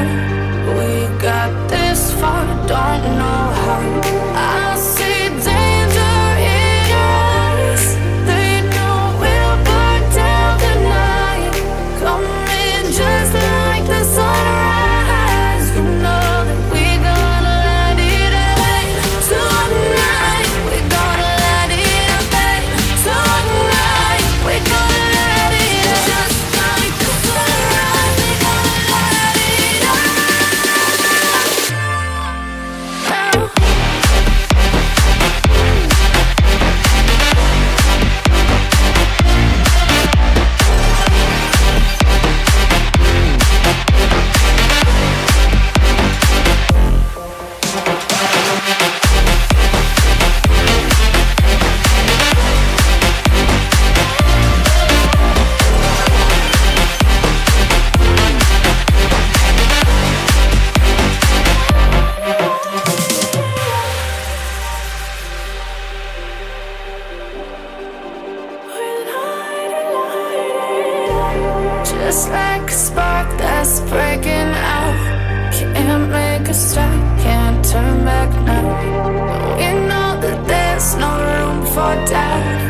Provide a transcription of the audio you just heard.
We got this far, don't know how. I see danger in your eyes. They know we'll burn down the night. Coming just like the sunrise. You know that we're gonna let it away. Tonight, we're gonna let it away. Tonight, we're gonna let it away. Just like the sunrise, we're gonna let it away. Just like a spark that's breaking out. Can't make a stop, can't turn back now. We know that there's no room for doubt.